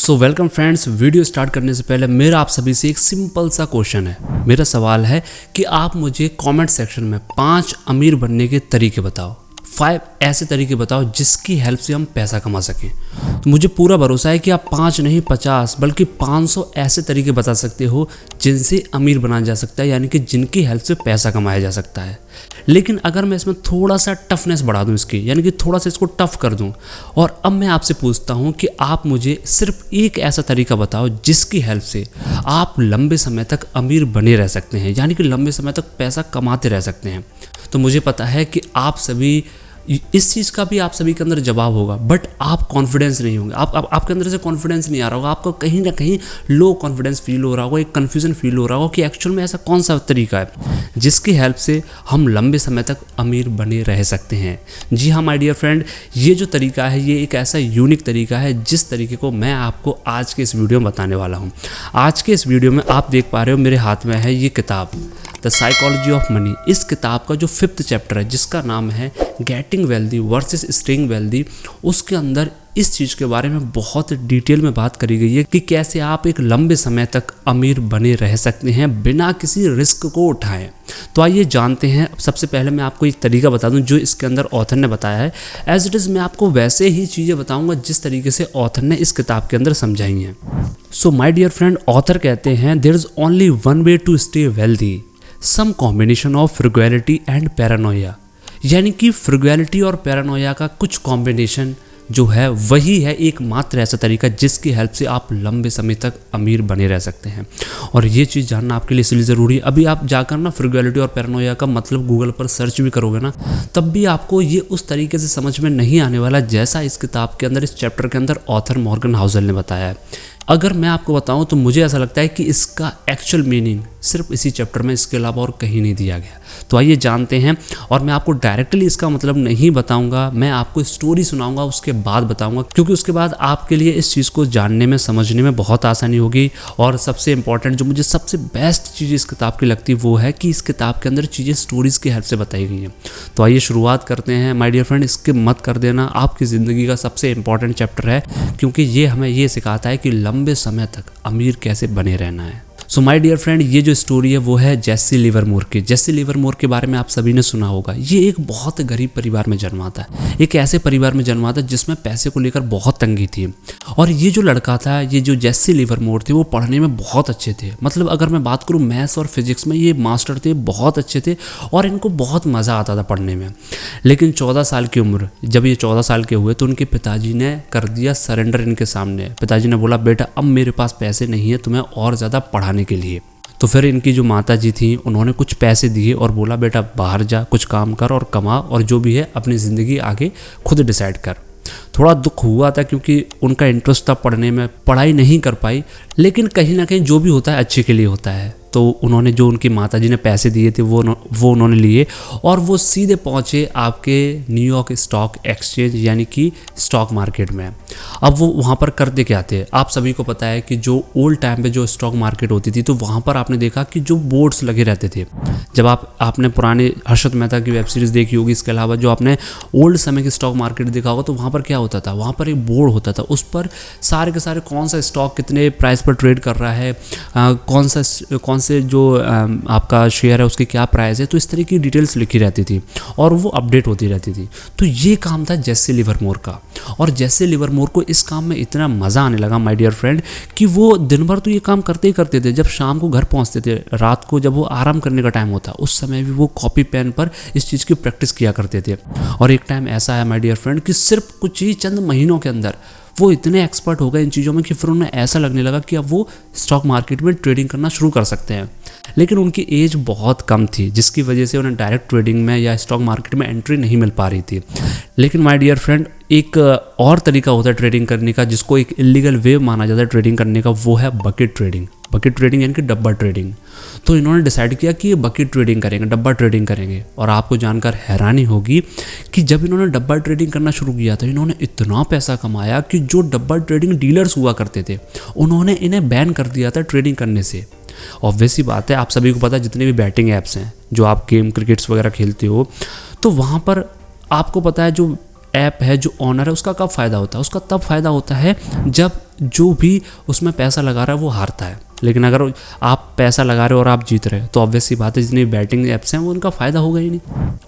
So welcome friends. Video start करने से पहले मेरा आप सभी से एक सिंपल सा क्वेश्चन है। मेरा सवाल है कि आप मुझे कमेंट सेक्शन में 5 अमीर बनने के तरीके बताओ, 5 ऐसे तरीके बताओ जिसकी हेल्प से हम पैसा कमा सकें। तो मुझे पूरा भरोसा है कि आप 5 नहीं 50 बल्कि 500 ऐसे तरीके बता सकते हो जिनसे अमीर बना जा सकता है, यानी कि जिनकी हेल्प से पैसा कमाया जा सकता है। लेकिन अगर मैं इसमें थोड़ा सा टफनेस बढ़ा दूं इसकी, यानी कि थोड़ा सा इसको टफ कर दूं, और अब मैं आपसे पूछता हूं कि आप मुझे सिर्फ एक ऐसा तरीका बताओ जिसकी हेल्प से आप लंबे समय तक अमीर बने रह सकते हैं, यानी कि लंबे समय तक पैसा कमाते रह सकते हैं। तो मुझे पता है कि आप सभी इस चीज़ का भी आप सभी के अंदर जवाब होगा, बट आप कॉन्फिडेंस नहीं होंगे। आपके अंदर से कॉन्फिडेंस नहीं आ रहा होगा, आपको कहीं ना कहीं लो कॉन्फिडेंस फील हो रहा होगा, एक कन्फ्यूजन फील हो रहा होगा कि एक्चुअल में ऐसा कौन सा तरीका है जिसकी हेल्प से हम लंबे समय तक अमीर बने रह सकते हैं। जी हाँ माय डियर फ्रेंड, ये जो तरीका है ये एक ऐसा यूनिक तरीका है जिस तरीके को मैं आपको आज के इस वीडियो में बताने वाला हूँ। आज के इस वीडियो में आप देख पा रहे हो मेरे हाथ में है ये किताब द साइकोलॉजी ऑफ मनी। इस किताब का जो 5th चैप्टर है जिसका नाम है getting wealthy versus staying wealthy, उसके अंदर इस चीज़ के बारे में बहुत डिटेल में बात करी गई है कि कैसे आप एक लंबे समय तक अमीर बने रह सकते हैं बिना किसी रिस्क को उठाएं। तो आइए जानते हैं। सबसे पहले मैं आपको एक तरीका बता दूं जो इसके अंदर ऑथर ने बताया है। एज इट इज़ मैं आपको वैसे ही चीज़ें बताऊंगा जिस तरीके से ऑथर ने इस किताब के अंदर समझाई हैं। So my dear friend, author कहते हैं there is only one way to stay wealthy, some combination of frugality and paranoia. यानी कि फ्रुगैलिटी और पैरानोया का कुछ कॉम्बिनेशन जो है वही है एकमात्र ऐसा तरीका जिसकी हेल्प से आप लंबे समय तक अमीर बने रह सकते हैं। और ये चीज़ जानना आपके लिए इसलिए ज़रूरी है। अभी आप जाकर ना फ्रुगैलिटी और पैरानोया का मतलब गूगल पर सर्च भी करोगे ना, तब भी आपको ये उस तरीके से समझ में नहीं आने वाला जैसा इस किताब के अंदर, इस चैप्टर के अंदर ऑथर मॉर्गन हाउसल ने बताया है। अगर मैं आपको बताऊं तो मुझे ऐसा लगता है कि इसका एक्चुअल मीनिंग सिर्फ इसी चैप्टर में, इसके अलावा और कहीं नहीं दिया गया। तो आइए जानते हैं। और मैं आपको डायरेक्टली इसका मतलब नहीं बताऊंगा, मैं आपको स्टोरी सुनाऊंगा, उसके बाद बताऊंगा, क्योंकि उसके बाद आपके लिए इस चीज़ को जानने में समझने में बहुत आसानी होगी। और सबसे इंपॉर्टेंट जो मुझे सबसे बेस्ट चीज़ इस किताब की लगती है वो है कि इस किताब के अंदर चीज़ें स्टोरीज़ की हेल्प से बताई गई हैं। तो आइए शुरुआत करते हैं माय डियर फ्रेंड। इसके मत कर देना, आपकी ज़िंदगी का सबसे इंपॉर्टेंट चैप्टर है, क्योंकि ये हमें ये सिखाता है कि लंबे समय तक अमीर कैसे बने रहना है। सो माय डियर फ्रेंड, ये जो स्टोरी है वो है जेसी लिवरमोर की। जेसी लिवरमोर के बारे में आप सभी ने सुना होगा। ये एक बहुत गरीब परिवार में जन्मा था, एक ऐसे परिवार में जन्मा था जिसमें पैसे को लेकर बहुत तंगी थी। और ये जो लड़का था, ये जो जेसी लिवरमोर थे, वो पढ़ने में बहुत अच्छे थे। मतलब अगर मैं बात करूँ मैथ्स और फिजिक्स में ये मास्टर थे, बहुत अच्छे थे और इनको बहुत मज़ा आता था पढ़ने में। लेकिन 14 साल की उम्र, जब ये 14 साल के हुए तो उनके पिताजी ने कर दिया सरेंडर इनके सामने। पिताजी ने बोला बेटा अब मेरे पास पैसे नहीं है तुम्हें और ज़्यादा पढ़ाने के लिए। तो फिर इनकी जो माता जी थी उन्होंने कुछ पैसे दिए और बोला बेटा बाहर जा, कुछ काम कर और कमा, और जो भी है अपनी ज़िंदगी आगे खुद डिसाइड कर। थोड़ा दुख हुआ था क्योंकि उनका इंटरेस्ट था पढ़ने में, पढ़ाई नहीं कर पाई, लेकिन कहीं ना कहीं जो भी होता है अच्छे के लिए होता है। तो उन्होंने जो उनकी माताजी ने पैसे दिए थे वो उन्होंने लिए और वो सीधे पहुँचे आपके न्यूयॉर्क स्टॉक एक्सचेंज, यानी कि स्टॉक मार्केट में। अब वो वहाँ पर करते क्या थे, आप सभी को पता है कि जो ओल्ड टाइम पे जो स्टॉक मार्केट होती थी तो वहाँ पर आपने देखा कि जो बोर्ड्स लगे रहते थे। जब आपने पुराने हर्षद मेहता की वेब सीरीज़ देखी होगी, इसके अलावा जो आपने ओल्ड समय की स्टॉक मार्केट देखा होगा, तो वहाँ पर क्या होता था, वहाँ पर एक बोर्ड होता था, उस पर सारे के सारे कौन सा स्टॉक कितने प्राइस पर ट्रेड कर रहा है, कौन से जो आपका शेयर है उसकी क्या प्राइस है, तो इस तरह की डिटेल्स लिखी रहती थी और वो अपडेट होती रहती थी। तो ये काम था जेसी लिवरमोर का। और जेसी लिवरमोर को इस काम में इतना मज़ा आने लगा माय डियर फ्रेंड कि वो दिन भर तो ये काम करते ही करते थे। जब शाम को घर पहुंचते थे, रात को जब वो आराम करने का टाइम होता, उस समय भी वो कॉपी पेन पर इस चीज़ की प्रैक्टिस किया करते थे। और एक टाइम ऐसा है माय डियर फ्रेंड कि सिर्फ कुछ ही चंद महीनों के अंदर वो इतने एक्सपर्ट हो गए इन चीज़ों में कि फिर उन्हें ऐसा लगने लगा कि अब वो स्टॉक मार्केट में ट्रेडिंग करना शुरू कर सकते हैं। लेकिन उनकी एज बहुत कम थी, जिसकी वजह से उन्हें डायरेक्ट ट्रेडिंग में या स्टॉक मार्केट में एंट्री नहीं मिल पा रही थी। लेकिन माय डियर फ्रेंड, एक और तरीका होता है ट्रेडिंग करने का जिसको एक इलीगल वे माना जाता है ट्रेडिंग करने का, वो है बकेट ट्रेडिंग। बकेट ट्रेडिंग यानी कि डब्बा ट्रेडिंग। तो इन्होंने डिसाइड किया कि ये बकेट ट्रेडिंग करेंगे, डब्बा ट्रेडिंग करेंगे। और आपको जानकर हैरानी होगी कि जब इन्होंने डब्बा ट्रेडिंग करना शुरू किया तो इन्होंने इतना पैसा कमाया कि जो डब्बा ट्रेडिंग डीलर्स हुआ करते थे उन्होंने इन्हें बैन कर दिया था ट्रेडिंग करने से। ऑब्वियस सी बात है, आप सभी को पता है जितने भी बैटिंग ऐप्स हैं, जो आप गेम क्रिकेट्स वगैरह खेलते हो, तो वहाँ पर आपको पता है जो ऐप है, जो ऑनर है, उसका कब फ़ायदा होता है, उसका तब फ़ायदा होता है जब जो भी उसमें पैसा लगा रहा है वो हारता है। लेकिन अगर आप पैसा लगा रहे हो और आप जीत रहे हो तो ऑब्वियस सी बात है जितनी बैटिंग ऐप्स हैं वो उनका फ़ायदा होगा ही नहीं।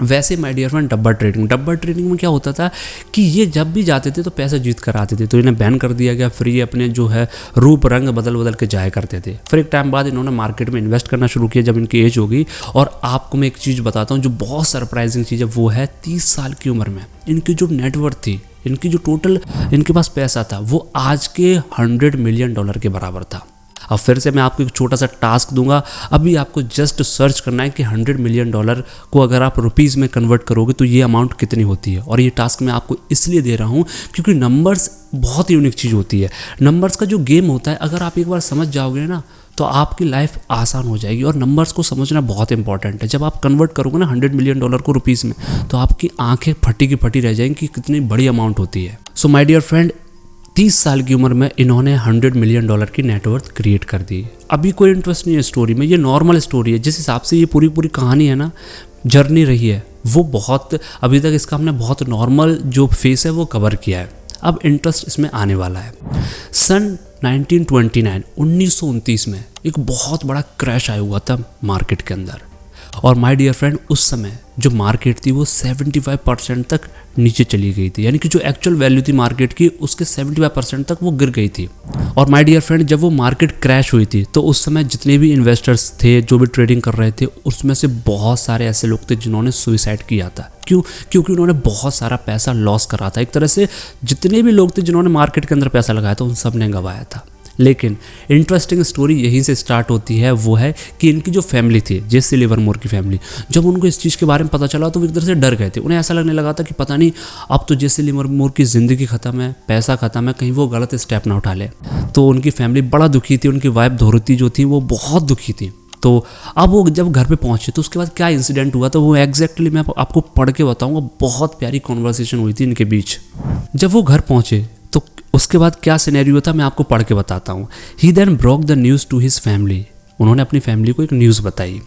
वैसे माय डियर फ्रेंड डब्बा ट्रेडिंग में क्या होता था कि ये जब भी जाते थे तो पैसा जीत कर आते थे, तो इन्हें बैन कर दिया गया, फ्री अपने जो है रूप रंग बदल के जाया करते थे। फिर एक टाइम बाद इन्होंने मार्केट में इन्वेस्ट करना शुरू किया जब इनकी एज हो गई। और आपको मैं एक चीज़ बताता हूँ जो बहुत सरप्राइजिंग चीज़ है, वो है 30 साल की उम्र में इनकी जो नेटवर्थ थी, इनकी जो टोटल इनके पास पैसा था वो आज के $100 मिलियन के बराबर था। अब फिर से मैं आपको एक छोटा सा टास्क दूंगा, अभी आपको जस्ट सर्च करना है कि $100 मिलियन को अगर आप रुपीज़ में कन्वर्ट करोगे तो ये अमाउंट कितनी होती है। और ये टास्क मैं आपको इसलिए दे रहा हूँ क्योंकि नंबर्स बहुत यूनिक चीज़ होती है। नंबर्स का जो गेम होता है अगर आप एक बार समझ जाओगे ना तो आपकी लाइफ आसान हो जाएगी। और नंबर्स को समझना बहुत इंपॉर्टेंट है। जब आप कन्वर्ट करोगे ना $100 मिलियन को रुपीज़ में तो आपकी आंखें फटी की फटी रह जाएंगी कि कितनी बड़ी अमाउंट होती है। सो माय डियर फ्रेंड 30 साल की उम्र में इन्होंने $100 मिलियन की नेटवर्थ क्रिएट कर दी। अभी कोई इंटरेस्ट नहीं है स्टोरी में, ये नॉर्मल स्टोरी है। जिस हिसाब से ये पूरी कहानी है ना, जर्नी रही है, वो बहुत अभी तक इसका हमने बहुत नॉर्मल जो फेस है वो कवर किया है। अब इंटरेस्ट इसमें आने वाला है। सन 1929 में एक बहुत बड़ा क्रैश आया हुआ था मार्केट के अंदर। और माय डियर फ्रेंड उस समय जो मार्केट थी वो 75% तक नीचे चली गई थी, यानी कि जो एक्चुअल वैल्यू थी मार्केट की उसके 75% तक वो गिर गई थी। और माय डियर फ्रेंड जब वो मार्केट क्रैश हुई थी तो उस समय जितने भी इन्वेस्टर्स थे जो भी ट्रेडिंग कर रहे थे उसमें से बहुत सारे ऐसे लोग थे जिन्होंने सुसाइड किया था। क्यों? क्योंकि उन्होंने बहुत सारा पैसा लॉस करा था। एक तरह से जितने भी लोग थे जिन्होंने मार्केट के अंदर पैसा लगाया था उन सब ने गंवाया था। लेकिन इंटरेस्टिंग स्टोरी यहीं से स्टार्ट होती है, वो है कि इनकी जो फैमिली थी, जेसी लिवरमोर की फैमिली, जब उनको इस चीज़ के बारे में पता चला तो वो एक तरह से डर गए थे। उन्हें ऐसा लगने लगा था कि पता नहीं अब तो जेसी लिवरमोर की ज़िंदगी ख़त्म है, पैसा ख़त्म है, कहीं वो गलत स्टेप ना उठा ले। तो उनकी फैमिली बड़ा दुखी थी, उनकी वाइफ धोरती जो थी वो बहुत दुखी थी। तो अब वो जब घर पे पहुंचे तो उसके बाद क्या इंसिडेंट हुआ तो वो एग्जैक्टली मैं आपको पढ़ के बताऊंगा। बहुत प्यारी कॉन्वर्सेशन हुई थी इनके बीच। जब वो घर पहुंचे तो उसके बाद क्या सिनेरियो था मैं आपको पढ़ के बताता हूँ। He then broke the news to his family. उन्होंने अपनी फैमिली को एक न्यूज़ बताई।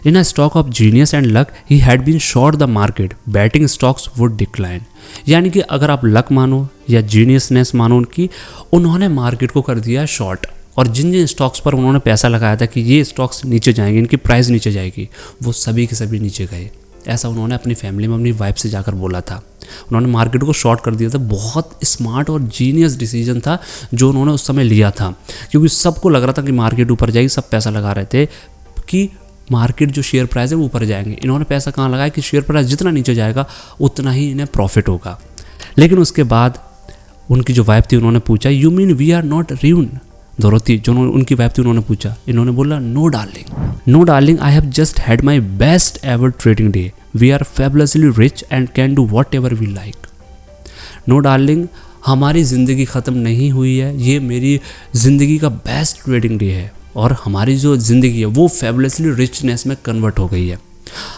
In a stock of genius and luck he had been short the market, betting stocks would decline. यानी कि अगर आप लक मानो या जीनियसनेस मानो उनकी, उन्होंने मार्केट को कर दिया शॉर्ट। और जिन जिन स्टॉक्स पर उन्होंने पैसा लगाया था कि ये स्टॉक्स नीचे जाएंगे, इनकी प्राइस नीचे जाएगी, वो सभी के सभी नीचे गए। ऐसा उन्होंने अपनी फैमिली में अपनी वाइफ से जाकर बोला था। उन्होंने मार्केट को शॉर्ट कर दिया था। बहुत स्मार्ट और जीनियस डिसीजन था जो उन्होंने उस समय लिया था, क्योंकि सबको लग रहा था कि मार्केट ऊपर जाएगी। सब पैसा लगा रहे थे कि मार्केट जो शेयर प्राइस है वो ऊपर जाएंगे। इन्होंने पैसा कहाँ लगाया कि शेयर प्राइस जितना नीचे जाएगा उतना ही इन्हें प्रॉफिट होगा। लेकिन उसके बाद उनकी जो वाइफ थी उन्होंने पूछा, you mean we are not ruin? Dorothy जो उनकी वाइफ थी उन्होंने पूछा, इन्होंने बोला, no darling, I have just had my best ever trading day, we are fabulously rich and can do whatever we like. No darling, हमारी ज़िंदगी ख़त्म नहीं हुई है, ये मेरी ज़िंदगी का बेस्ट ट्रेडिंग डे है और हमारी जो ज़िंदगी है वो फैबुलसली रिचनेस में कन्वर्ट हो गई है।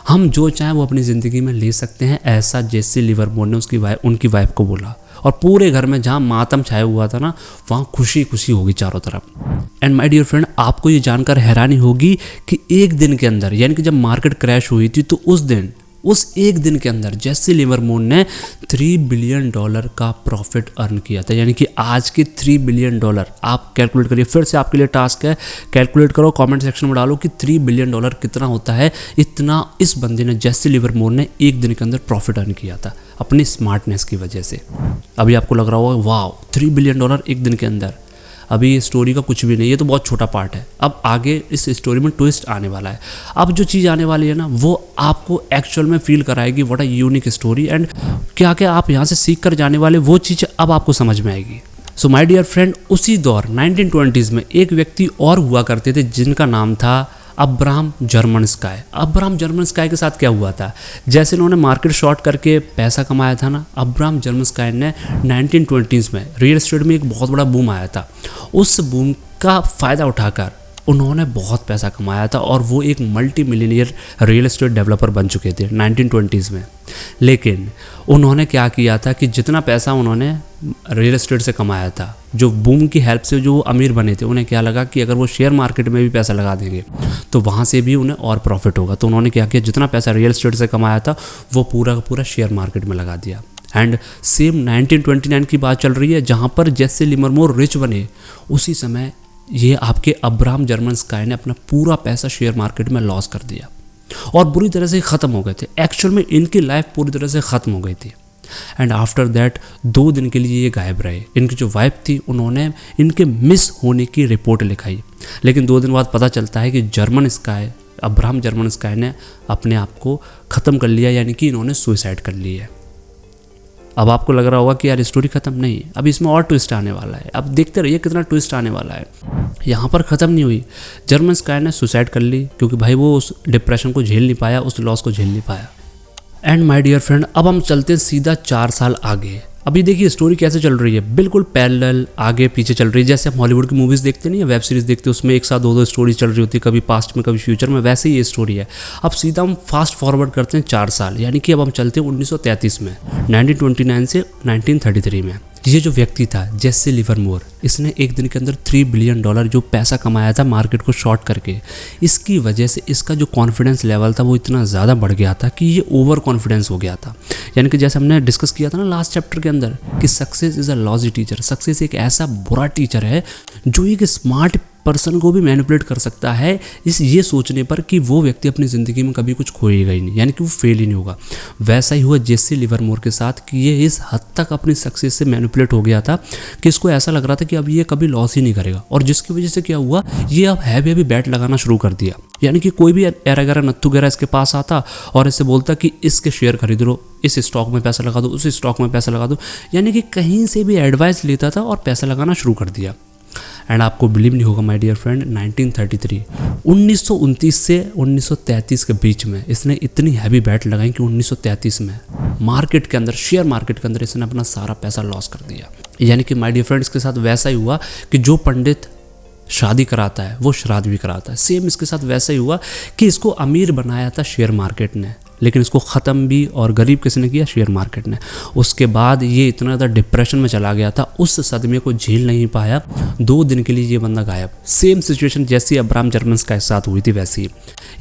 हम जो चाहें वो अपनी ज़िंदगी में ले सकते हैं, ऐसा जेसी लिवरमोर ने उनकी वाइफ को बोला। और पूरे घर में जहाँ मातम छाया हुआ था ना, वहाँ खुशी खुशी होगी चारों तरफ। एंड माय डियर फ्रेंड, आपको ये जानकर हैरानी होगी कि एक दिन के अंदर, यानी कि जब मार्केट क्रैश हुई थी तो उस एक दिन के अंदर जेसी लिवरमोर ने $3 बिलियन का प्रॉफिट अर्न किया था। यानी कि आज के $3 बिलियन आप कैलकुलेट करिए। फिर से आपके लिए टास्क है, कैलकुलेट करो, कमेंट सेक्शन में डालो कि $3 बिलियन कितना होता है। इतना इस बंदे ने, जेसी लिवरमोर ने, एक दिन के अंदर प्रॉफिट अर्न किया था अपनी स्मार्टनेस की वजह से। अभी आपको लग रहा होगा वाह, $3 बिलियन एक दिन के अंदर। अभी ये स्टोरी का कुछ भी नहीं, ये तो बहुत छोटा पार्ट है। अब आगे इस स्टोरी में ट्विस्ट आने वाला है। अब जो चीज़ आने वाली है ना वो आपको एक्चुअल में फील कराएगी what a unique story, and क्या क्या आप यहाँ से सीख कर जाने वाले, वो चीज़ अब आपको समझ में आएगी। सो माय डियर फ्रेंड, उसी दौर 1920s में एक व्यक्ति और हुआ करते थे जिनका नाम था अब्राहम जर्मनस्काई के साथ क्या हुआ था, जैसे उन्होंने मार्केट शॉर्ट करके पैसा कमाया था ना, अब्राहम जर्मनस्काई ने 1920s में रियल एस्टेट में एक बहुत बड़ा बूम आया था। उस बूम का फ़ायदा उठाकर उन्होंने बहुत पैसा कमाया था और वो एक multi millionaire real estate developer बन चुके थे 1920s में। लेकिन उन्होंने क्या किया था कि जितना पैसा उन्होंने रियल एस्टेट से कमाया था, जो बूम की हेल्प से जो वो अमीर बने थे, उन्हें क्या लगा कि अगर वो शेयर मार्केट में भी पैसा लगा देंगे तो वहाँ से भी उन्हें और प्रॉफिट होगा। तो उन्होंने क्या किया, जितना पैसा रियल एस्टेट से कमाया था वो पूरा का पूरा शेयर मार्केट में लगा दिया। एंड सेम 1929 की बात चल रही है जहाँ पर जैसे लिवरमोर रिच बने, उसी समय ये आपके अब्राहम जर्मनस्काई ने अपना पूरा पैसा शेयर मार्केट में लॉस कर दिया और बुरी तरह से ख़त्म हो गए थे। एक्चुअल में इनकी लाइफ पूरी तरह से ख़त्म हो गई थी। एंड आफ्टर दैट 2 दिन के लिए ये गायब रहे। इनकी जो वाइफ थी उन्होंने इनके मिस होने की रिपोर्ट लिखाई, लेकिन 2 दिन बाद पता चलता है कि अब्राहम जर्मनस्काई ने अपने आप को ख़त्म कर लिया, यानी कि इन्होंने सुसाइड कर लिया है। अब आपको लग रहा होगा कि यार स्टोरी ख़त्म नहीं, अब इसमें और ट्विस्ट आने वाला है। अब देखते रहिए कितना ट्विस्ट आने वाला है। यहाँ पर ख़त्म नहीं हुई, जर्मनस्काई ने सुसाइड कर ली क्योंकि भाई वो उस डिप्रेशन को झेल नहीं पाया, उस लॉस को झेल नहीं पाया। एंड माय डियर फ्रेंड, अब हम चलते हैं सीधा 4 साल आगे। अभी देखिए स्टोरी कैसे चल रही है, बिल्कुल पैरेलल आगे पीछे चल रही है। जैसे हम हॉलीवुड की मूवीज़ देखते नहीं है, वेब सीरीज़ देखते हैं, उसमें एक साथ 2 स्टोरी चल रही होती है, कभी पास्ट में कभी फ्यूचर में, वैसे ही ये स्टोरी है। अब सीधा हम फास्ट फॉरवर्ड करते हैं 4 साल, यानी कि अब हम चलते हैं 1933 में, 1929 से 1933 में। ये जो व्यक्ति था जेसे लिवरमोर, इसने एक दिन के अंदर $3 बिलियन जो पैसा कमाया था मार्केट को शॉर्ट करके। इसकी वजह से इसका जो कॉन्फिडेंस लेवल था वो इतना ज़्यादा बढ़ गया था कि ये ओवर कॉन्फिडेंस हो गया था। यानी कि जैसे हमने डिस्कस किया था ना लास्ट चैप्टर के अंदर कि success is a logy teacher. Success एक ऐसा बुरा टीचर है जो एक स्मार्ट पर्सन को भी मैनिपुलेट कर सकता है ये सोचने पर कि वो व्यक्ति अपनी ज़िंदगी में कभी कुछ खोएगा ही नहीं, यानी कि वो फेल ही नहीं होगा। वैसा ही हुआ जेसे लिवरमोर के साथ कि ये इस हद तक अपनी सक्सेस से मैनिपुलेट हो गया था कि इसको ऐसा लग रहा था कि अब ये कभी लॉस ही नहीं करेगा। और जिसकी वजह से क्या हुआ, ये अब हैवी बैट लगाना शुरू कर दिया। यानी कि कोई भी एरा गैरा नत्थू गैरा इसके पास आता और इससे बोलता कि इसके शेयर खरीद लो, इस स्टॉक में पैसा लगा दो, उस स्टॉक में पैसा लगा दो, यानी कि कहीं से भी एडवाइस लेता था और पैसा लगाना शुरू कर दिया। एंड आपको बिलीव नहीं होगा माय डियर फ्रेंड, 1929 से 1933 के बीच में इसने इतनी हैवी बैट लगाई कि 1933 में मार्केट के अंदर, शेयर मार्केट के अंदर इसने अपना सारा पैसा लॉस कर दिया। यानी कि माय डियर फ्रेंड, इसके साथ वैसा ही हुआ कि जो पंडित शादी कराता है वो श्राद्ध भी कराता है। सेम इसके साथ वैसा ही हुआ कि इसको अमीर बनाया था शेयर मार्केट ने, लेकिन इसको ख़त्म भी और गरीब किसने किया, शेयर मार्केट ने। उसके बाद ये इतना ज़्यादा डिप्रेशन में चला गया था, उस सदमे को झेल नहीं पाया, 2 दिन के लिए ये बंदा गायब। सेम सिचुएशन जैसी अब्राहम जर्मनस्काई के साथ हुई थी वैसी ही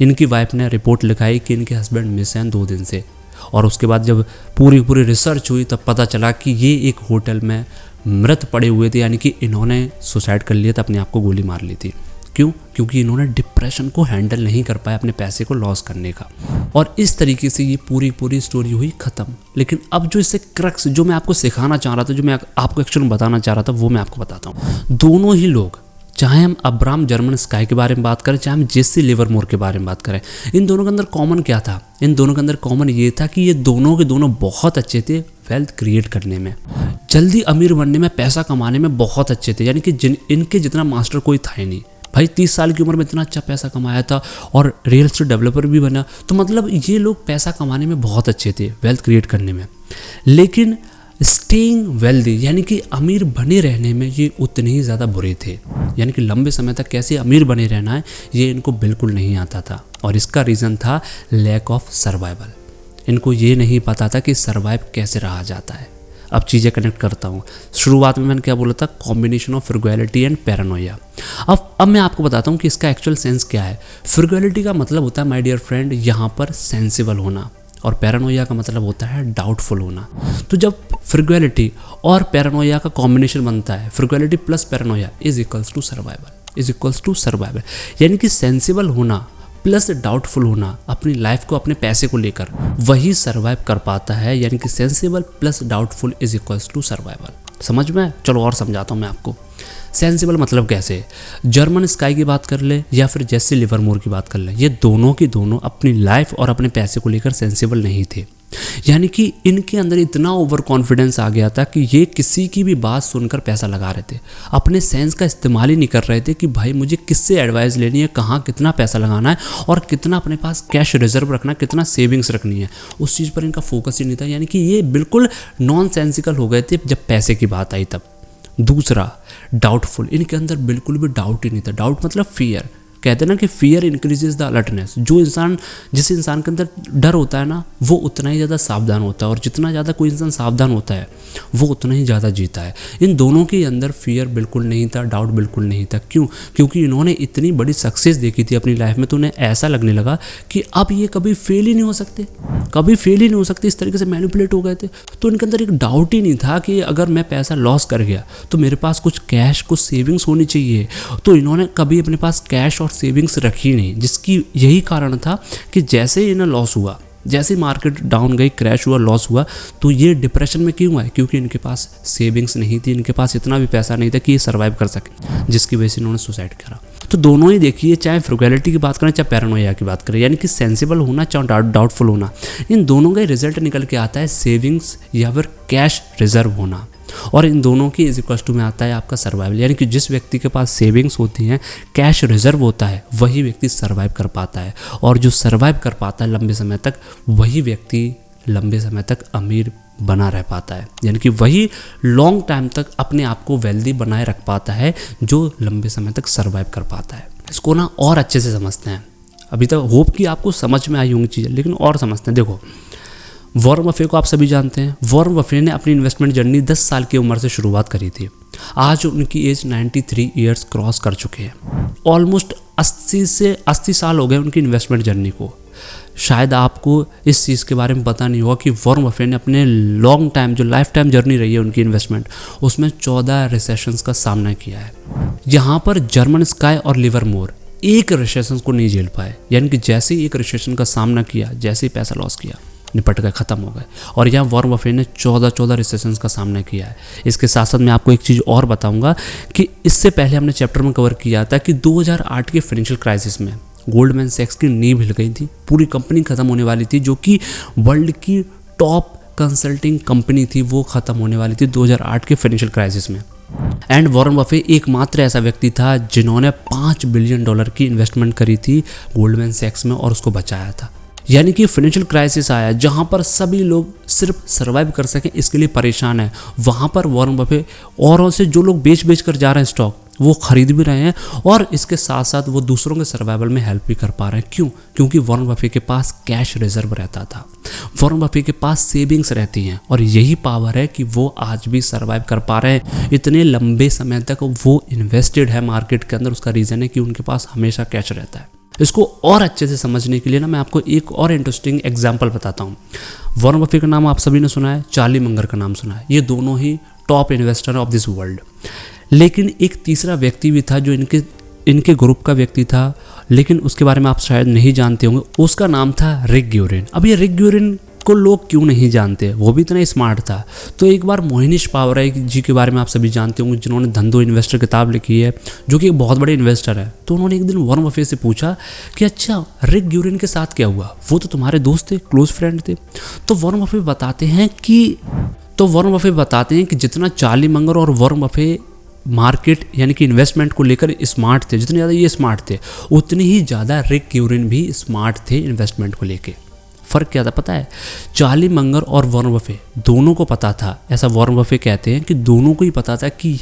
इनकी वाइफ ने रिपोर्ट लिखाई कि इनके हस्बैंड मिस हैं 2 दिन से। और उसके बाद जब पूरी रिसर्च हुई तब पता चला कि ये एक होटल में मृत पड़े हुए थे, यानी कि इन्होंने सुसाइड कर लिया था, अपने आप को गोली मार ली थी। क्यों? क्योंकि इन्होंने डिप्रेशन को हैंडल नहीं कर पाया, अपने पैसे को लॉस करने का। और इस तरीके से ये पूरी स्टोरी हुई ख़त्म। लेकिन अब जो इससे क्रक्स, जो मैं आपको सिखाना चाह रहा था, जो मैं आपको एक्चुअली बताना चाह रहा था, वो मैं आपको बताता हूँ। दोनों ही लोग, चाहे हम अब्राहम जर्मनस्काई के बारे में बात करें, चाहे हम जेसे लिवरमोर के बारे में बात करें, इन दोनों के अंदर कॉमन क्या था? इन दोनों के अंदर कॉमन ये था कि ये दोनों के दोनों बहुत अच्छे थे वेल्थ क्रिएट करने में, जल्दी अमीर बनने में, पैसा कमाने में बहुत अच्छे थे। यानी कि इनके जितना मास्टर कोई था ही नहीं। भाई 30 साल की उम्र में इतना अच्छा पैसा कमाया था और रियल एस्टेट डेवलपर भी बना, तो मतलब ये लोग पैसा कमाने में बहुत अच्छे थे, वेल्थ क्रिएट करने में। लेकिन स्टेइंग वेल्दी, यानी कि अमीर बने रहने में ये उतने ही ज़्यादा बुरे थे। यानी कि लंबे समय तक कैसे अमीर बने रहना है ये इनको बिल्कुल नहीं आता था। और इसका रीज़न था लैक ऑफ सर्वाइवल। इनको ये नहीं पता था कि सर्वाइव कैसे रहा जाता है। अब चीज़ें कनेक्ट करता हूँ। शुरुआत में मैंने क्या बोला था, combination of frugality and Paranoia. अब मैं आपको बताता हूँ कि इसका एक्चुअल सेंस क्या है। फ्रुगैलिटी का मतलब होता है माय डियर फ्रेंड यहाँ पर सेंसिबल होना, और पैरानोया का मतलब होता है डाउटफुल होना। तो जब फ्रुगैलिटी और पैरानोया का कॉम्बिनेशन बनता है, frugality plus paranoia is equals to survival, यानी कि सेंसिबल होना प्लस डाउटफुल होना अपनी लाइफ को, अपने पैसे को लेकर, वही सर्वाइव कर पाता है। यानी कि sensible plus doubtful is equals to survival. समझ में? चलो और समझाता हूँ मैं आपको। सेंसिबल मतलब कैसे, जर्मनस्काई की बात कर ले या फिर जेसे लिवरमोर की बात कर ले, ये दोनों की दोनों अपनी लाइफ और अपने पैसे को लेकर सेंसिबल नहीं थे। यानी कि इनके अंदर इतना ओवर कॉन्फिडेंस आ गया था कि ये किसी की भी बात सुनकर पैसा लगा रहे थे, अपने सेंस का इस्तेमाल ही नहीं कर रहे थे कि भाई मुझे किससे एडवाइस लेनी है, कहाँ कितना पैसा लगाना है और कितना अपने पास कैश रिजर्व रखना है, कितना सेविंग्स रखनी है, उस चीज़ पर इनका फोकस ही नहीं था। यानी कि ये बिल्कुल नॉन सेंसिकल हो गए थे जब पैसे की बात आई तब। दूसरा, डाउटफुल, इनके अंदर बिल्कुल भी डाउट ही नहीं था। डाउट मतलब फियर कहते हैं ना कि फियर इंक्रीजेज द अलर्टनेस। जिस इंसान के अंदर डर होता है ना, वो उतना ही ज़्यादा सावधान होता है, और जितना ज़्यादा कोई इंसान सावधान होता है वो उतना ही ज़्यादा जीता है। इन दोनों के अंदर फियर बिल्कुल नहीं था, डाउट बिल्कुल नहीं था। क्यों? क्योंकि इन्होंने इतनी बड़ी सक्सेस देखी थी अपनी लाइफ में, तो उन्हें ऐसा लगने लगा कि अब ये कभी फेल ही नहीं हो सकते, कभी फेल ही नहीं हो सकते। इस तरीके से मैनिपुलेट हो गए थे। तो इनके अंदर एक डाउट ही नहीं था कि अगर मैं पैसा लॉस कर गया तो मेरे पास कुछ कैश, कुछ सेविंग्स होनी चाहिए। तो इन्होंने कभी अपने पास कैश और सेविंग्स रखी नहीं, जिसकी यही कारण था कि जैसे ही इन्हें लॉस हुआ, जैसे मार्केट डाउन गई, क्रैश हुआ, लॉस हुआ, तो ये डिप्रेशन में क्यों आए? क्योंकि इनके पास सेविंग्स नहीं थी, इनके पास इतना भी पैसा नहीं था कि ये सर्वाइव कर सके, जिसकी वजह से इन्होंने सुसाइड करा। तो दोनों ही देखिए, चाहे फ्रुगैलिटी की बात करें चाहे पैरानोया की बात करें, यानी कि सेंसिबल होना चाहे डाउटफुल होना, इन दोनों का रिजल्ट निकल के आता है सेविंग्स या फिर कैश रिजर्व होना। और इन दोनों की इज इक्वल टू में आता है आपका सर्वाइवल, यानी कि जिस व्यक्ति के पास सेविंग्स होती हैं, कैश रिजर्व होता है, वही व्यक्ति सर्वाइव कर पाता है। और जो सर्वाइव कर पाता है लंबे समय तक, वही व्यक्ति लंबे समय तक अमीर बना रह पाता है, यानी कि वही लॉन्ग टाइम तक अपने आप को वेल्दी बनाए रख पाता है, जो लंबे समय तक सर्वाइव कर पाता है। इसको ना और अच्छे से समझते हैं। अभी तक होप कि आपको समझ में आई होंगी चीज़ें, लेकिन और समझते हैं। देखो, वॉरेन बफे को आप सभी जानते हैं। वॉरेन बफे ने अपनी इन्वेस्टमेंट जर्नी 10 साल की उम्र से शुरुआत करी थी। आज उनकी एज 93 ईयर्स क्रॉस कर चुके हैं। ऑलमोस्ट 80 साल हो गए उनकी इन्वेस्टमेंट जर्नी को। शायद आपको इस चीज़ के बारे में पता नहीं होगा कि वॉरेन बफे ने अपने लॉन्ग टाइम, जो लाइफ टाइम जर्नी रही है उनकी इन्वेस्टमेंट, उसमें 14 रिसेशंस का सामना किया है। यहाँ पर जर्मन स्काई और लिवरमोर एक रिसेशन को नहीं झेल पाए, यानी कि जैसे ही एक रिसेशन का सामना किया, जैसे ही पैसा लॉस किया, निपट गए, ख़त्म हो गए। और यहाँ वॉरेन बफे ने 14 रिसेशंस का सामना किया है। इसके साथ साथ मैं आपको एक चीज़ और बताऊंगा कि इससे पहले हमने चैप्टर में कवर किया था कि 2008 के फाइनेंशियल क्राइसिस में गोल्डमैन सैक्स की नींव हिल गई थी, पूरी कंपनी खत्म होने वाली थी, जो कि वर्ल्ड की टॉप कंसल्टिंग कंपनी थी, वो खत्म होने वाली थी 2008 के फाइनेंशियल क्राइसिस में। एंड वॉरेन बफे एकमात्र ऐसा व्यक्ति था जिन्होंने $5 बिलियन की इन्वेस्टमेंट करी थी गोल्डमैन सैक्स में और उसको बचाया था। यानी कि फाइनेंशियल क्राइसिस आया जहां पर सभी लोग सिर्फ सर्वाइव कर सकें इसके लिए परेशान है, वहां पर वॉरेन बफे औरों से जो लोग बेच कर जा रहे हैं स्टॉक, वो खरीद भी रहे हैं, और इसके साथ साथ वो दूसरों के सर्वाइवल में हेल्प भी कर पा रहे हैं। क्यों? क्योंकि वॉरेन बफे के पास कैश रिजर्व रहता था, वॉरेन बफे के पास सेविंग्स रहती हैं, और यही पावर है कि वो आज भी सर्वाइव कर पा रहे हैं। इतने लंबे समय तक वो इन्वेस्टेड है मार्केट के अंदर। उसका रीज़न है कि उनके पास हमेशा कैश रहता है। इसको और अच्छे से समझने के लिए ना मैं आपको एक और इंटरेस्टिंग एग्जांपल बताता हूँ। वॉरेन बफे का नाम आप सभी ने सुना है, चार्ली मंगर का नाम सुना है। ये दोनों ही top investor of this world. लेकिन एक तीसरा व्यक्ति भी था जो इनके ग्रुप का व्यक्ति था, लेकिन उसके बारे में आप शायद नहीं जानते होंगे। उसका नाम था रिक ग्योरिन। अब ये रिक ग्योरिन को लोग क्यों नहीं जानते, वो भी इतना स्मार्ट था। तो एक बार मोहनीश पावरा जी के बारे में आप सभी जानते होंगे, जिन्होंने धंधो इन्वेस्टर किताब लिखी है, जो कि एक बहुत बड़े इन्वेस्टर है। तो उन्होंने एक दिन वॉरेन बफे से पूछा कि अच्छा, रिक ग्योरिन के साथ क्या हुआ, वो तो तुम्हारे दोस्त थे, क्लोज फ्रेंड थे। तो वॉरेन बफे बताते हैं कि जितना चार्ली मंगर और वॉरेन बफे मार्केट यानी कि इन्वेस्टमेंट को लेकर स्मार्ट थे, जितने ज़्यादा ये स्मार्ट थे, उतनी ही ज़्यादा रिक ग्योरिन भी स्मार्ट थे इन्वेस्टमेंट को लेके। फ़र्क क्या था पता है? चार्ली मंगर और वॉरेन बफे दोनों को पता था, ऐसा वॉरेन बफे कहते हैं कि दोनों को ही पता था कि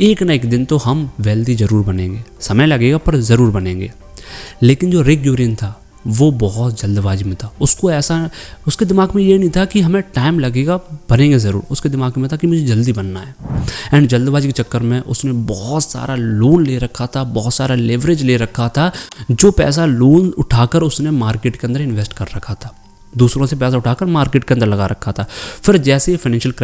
एक ना एक दिन तो हम वेल्दी ज़रूर बनेंगे, समय लगेगा पर ज़रूर बनेंगे। लेकिन जो रिक ग्योरिन था वो बहुत जल्दबाजी में था। उसके दिमाग में ये नहीं था कि हमें टाइम लगेगा, बनेंगे ज़रूर। उसके दिमाग में था कि मुझे जल्दी बनना है। एंड जल्दबाजी के चक्कर में उसने बहुत सारा लोन ले रखा था, बहुत सारा लेवरेज ले रखा था। जो पैसा लोन उठाकर उसने मार्केट के अंदर इन्वेस्ट कर रखा था, दूसरों से पैसा उठाकर मार्केट के अंदर लगा रखा था। फिर जैसे ही फाइनेंशियल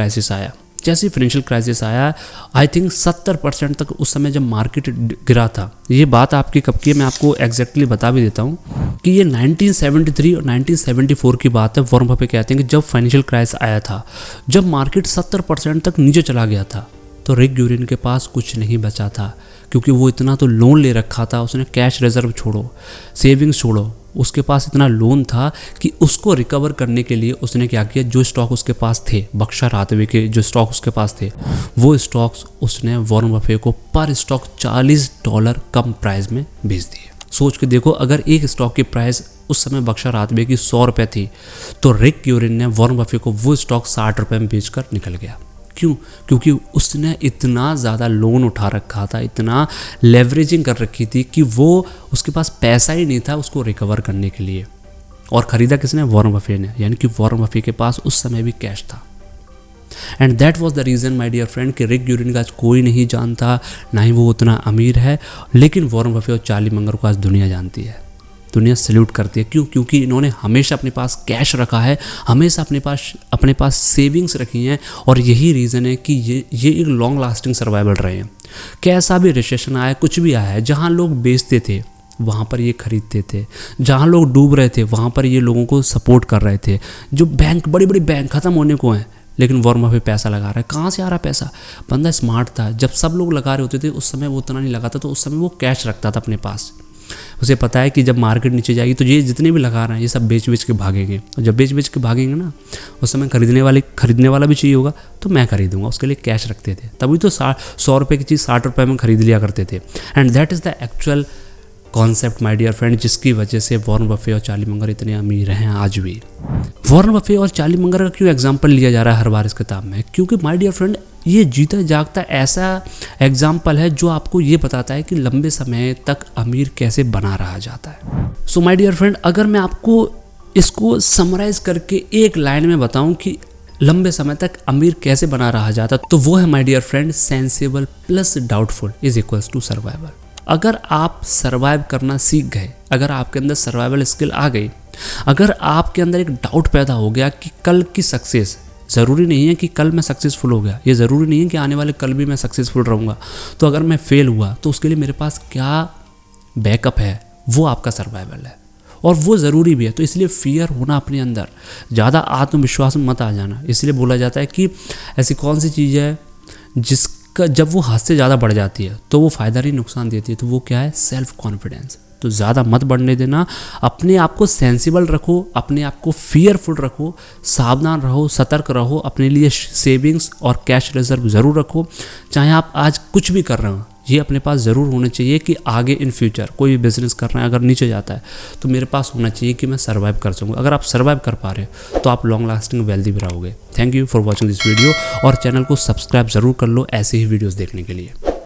क्राइसिस आया, आई थिंक 70% तक उस समय जब मार्केट गिरा था, ये बात आपकी कब की है मैं आपको एग्जैक्टली बता भी देता हूँ कि ये 1973 और 1974 की बात है। वॉरेन बफे कहते हैं कि जब फाइनेंशियल क्राइसिस आया था, जब मार्केट 70% तक नीचे चला गया था, तो रिक ग्योरिन के पास कुछ नहीं बचा था, क्योंकि वो इतना तो लोन ले रखा था। उसने कैश रिजर्व छोड़ो, सेविंग्स छोड़ो, उसके पास इतना लोन था कि उसको रिकवर करने के लिए उसने क्या किया, जो स्टॉक उसके पास थे, बर्कशायर हाथवे के जो स्टॉक उसके पास थे, वो स्टॉक्स उसने वॉरेन बफे को पर स्टॉक $40 कम प्राइस में बेच दिए। सोच के देखो, अगर एक स्टॉक की प्राइस उस समय बर्कशायर हाथवे की $100 थी, तो रिक ग्योरिन ने वॉरेन बफे को वो स्टॉक $60 में बेचकर निकल गया। क्यों? क्योंकि उसने इतना ज़्यादा लोन उठा रखा था, इतना लेवरेजिंग कर रखी थी कि वो उसके पास पैसा ही नहीं था उसको रिकवर करने के लिए। और ख़रीदा किसने? वॉरेन बफेट ने। यानी कि वॉरेन बफेट के पास उस समय भी कैश था। And that was the reason my dear friend कि रिक ड्यूरिन का आज कोई नहीं जानता, ना ही वो उतना अमीर है, लेकिन वॉरेन बफेट और चार्ली मंगर को आज दुनिया जानती है, दुनिया सल्यूट करती है। क्यों? क्योंकि इन्होंने हमेशा अपने पास कैश रखा है, हमेशा अपने पास सेविंग्स रखी हैं, और यही रीज़न है कि ये एक लॉन्ग लास्टिंग सर्वाइवल रहे हैं। कैसा भी रिसेशन आया, कुछ भी आया है, जहाँ लोग बेचते थे वहाँ पर ये खरीदते थे, जहाँ लोग डूब रहे थे वहाँ पर ये लोगों को सपोर्ट कर रहे थे। जो बैंक, बड़ी बड़ी बैंक ख़त्म होने को हैं, लेकिन वॉरेन बफेट पैसा लगा रहा है। कहाँ से आ रहा पैसा? बंदा स्मार्ट था। जब सब लोग लगा रहे होते थे उस समय वो उतना नहीं लगाता, तो उस समय वो कैश रखता था अपने पास। उसे पता है कि जब मार्केट नीचे जाएगी तो ये जितने भी लगा रहे हैं ये सब बेच के भागेंगे, और जब बेच के भागेंगे ना, उस समय खरीदने वाला भी चाहिए होगा, तो मैं खरीदूंगा। उसके लिए कैश रखते थे। तभी तो 100 रुपये की चीज़ 60 रुपये में खरीद लिया करते थे। And that is the actual concept my dear friend, जिसकी वजह से वॉरेन बफेट और चार्ली मंगर इतने अमीर हैं आज भी। वॉरेन बफेट और चार्ली मंगर का क्यों एग्जाम्पल लिया जा रहा है हर बार इस किताब में? क्योंकि माय डियर फ्रेंड ये जीता जागता ऐसा एग्जाम्पल है जो आपको ये बताता है कि लंबे समय तक अमीर कैसे बना रहा जाता है। सो माय डियर फ्रेंड, अगर मैं आपको इसको समराइज करके एक लाइन में बताऊं कि लंबे समय तक अमीर कैसे बना रहा जाता, तो वो है my dear friend, sensible plus doubtful is equals to survival. अगर आप सर्वाइव करना सीख गए, अगर आपके अंदर सर्वाइवल स्किल आ गई, अगर आपके अंदर एक डाउट पैदा हो गया कि कल की सक्सेस, ज़रूरी नहीं है कि कल मैं सक्सेसफुल हो गया, ये ज़रूरी नहीं है कि आने वाले कल भी मैं सक्सेसफुल रहूँगा, तो अगर मैं फेल हुआ तो उसके लिए मेरे पास क्या बैकअप है, वो आपका सर्वाइवल है, और वो ज़रूरी भी है। तो इसलिए फियर होना अपने अंदर, ज़्यादा आत्मविश्वास में मत आ जाना। इसलिए बोला जाता है कि ऐसी कौन सी चीज़ है जिसका जब वो हद से ज़्यादा बढ़ जाती है तो वो फ़ायदा नहीं नुकसान देती है, तो वो क्या है? Self confidence. तो ज़्यादा मत बढ़ने देना, अपने आप को सेंसिबल रखो, अपने आप को फियरफुल रखो, सावधान रहो, सतर्क रहो, अपने लिए सेविंग्स और कैश रिजर्व ज़रूर रखो। चाहे आप आज कुछ भी कर रहे हो, ये अपने पास ज़रूर होना चाहिए कि आगे इन फ्यूचर कोई भी बिजनेस कर रहे हैं, अगर नीचे जाता है तो मेरे पास होना चाहिए कि मैं सर्वाइव कर सकूँ। अगर आप सर्वाइव कर पा रहे हो तो आप लॉन्ग लास्टिंग वेल्दी भी रहोगे। Thank you for watching this video, और चैनल को सब्सक्राइब ज़रूर कर लो ऐसे ही वीडियोज़ देखने के लिए।